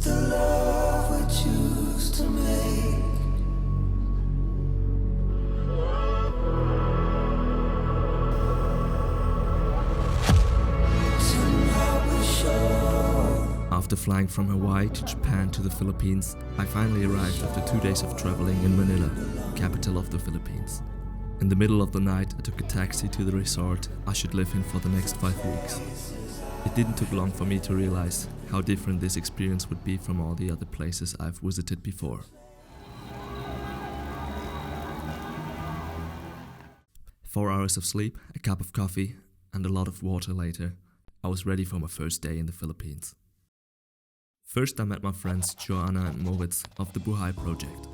The love we choose to make. Somehow we show. After flying from Hawaii to Japan to the Philippines, I finally arrived after 2 days of traveling in Manila, capital of the Philippines. In the middle of the night, I took a taxi to the resort I should live in for the next 5 weeks. It didn't take long for me to realize how different this experience would be from all the other places I've visited before. Four hours of sleep, a cup of coffee, and a lot of water later, I was ready for my first day in the Philippines. First, I met my friends Joana and Moritz of the Buhay project.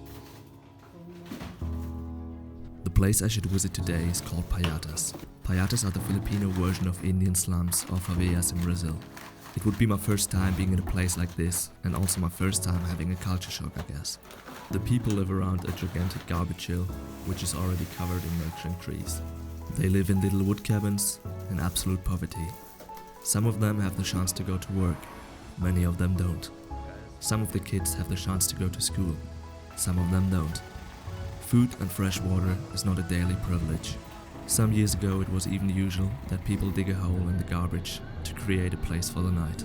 The place I should visit today is called Payatas. Payatas are the Filipino version of Indian slums or favelas in Brazil. It would be my first time being in a place like this, and also my first time having a culture shock, I guess. The people live around a gigantic garbage hill, which is already covered in nature and trees. They live in little wood cabins in absolute poverty. Some of them have the chance to go to work, many of them don't. Some of the kids have the chance to go to school, some of them don't. Food and fresh water is not a daily privilege. Some years ago it was even usual that people dig a hole in the garbage to create a place for the night.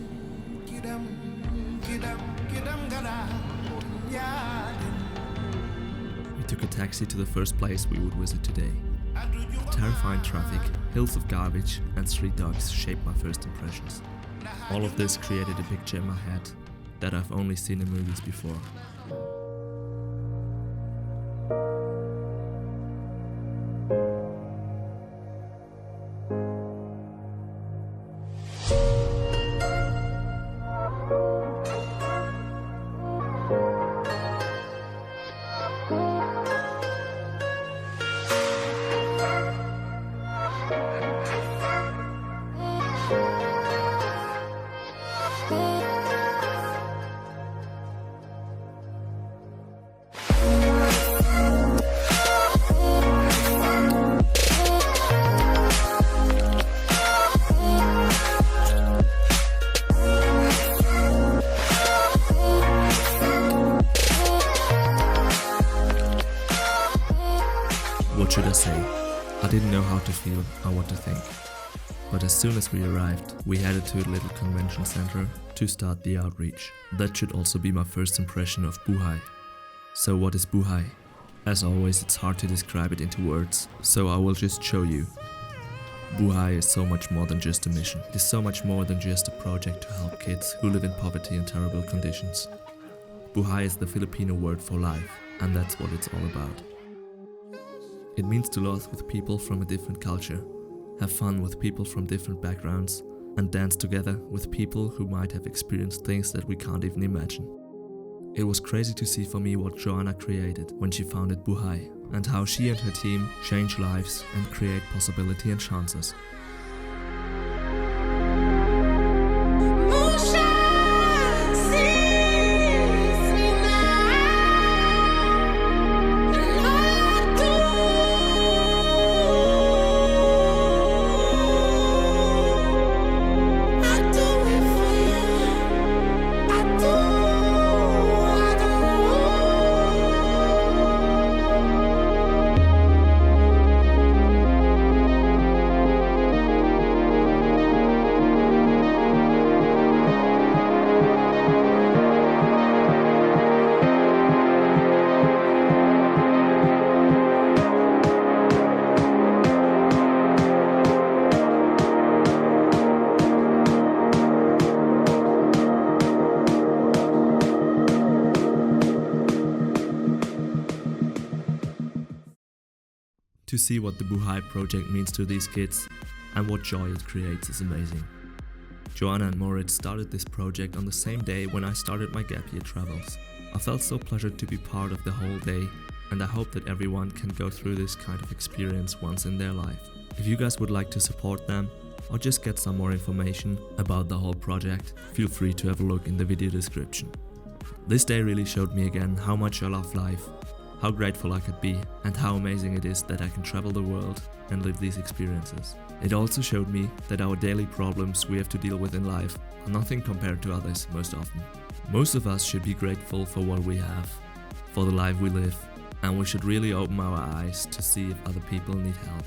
We took a taxi to the first place we would visit today. Terrifying traffic, hills of garbage and street dogs shaped my first impressions. All of this created a picture in my head that I've only seen in movies before. What should I say? I didn't know how to feel or what to think. But as soon as we arrived, we headed to a little convention center to start the outreach. That should also be my first impression of Buhay. So what is Buhay? As always, it's hard to describe it into words, so I will just show you. Buhay is so much more than just a mission. It is so much more than just a project to help kids who live in poverty and terrible conditions. Buhay is the Filipino word for life, and that's what it's all about. It means to laugh with people from a different culture, have fun with people from different backgrounds, and dance together with people who might have experienced things that we can't even imagine. It was crazy to see for me what Joana created when she founded Buhay, and how she and her team change lives and create possibility and chances. To see what the Buhay project means to these kids and what joy it creates is amazing. Joana and Moritz started this project on the same day when I started my gap year travels. I felt so pleasured to be part of the whole day, and I hope that everyone can go through this kind of experience once in their life. If you guys would like to support them or just get some more information about the whole project, feel free to have a look in the video description. This day really showed me again how much I love life, how grateful I could be, and how amazing it is that I can travel the world and live these experiences. It also showed me that our daily problems we have to deal with in life are nothing compared to others most often. Most of us should be grateful for what we have, for the life we live, and we should really open our eyes to see if other people need help.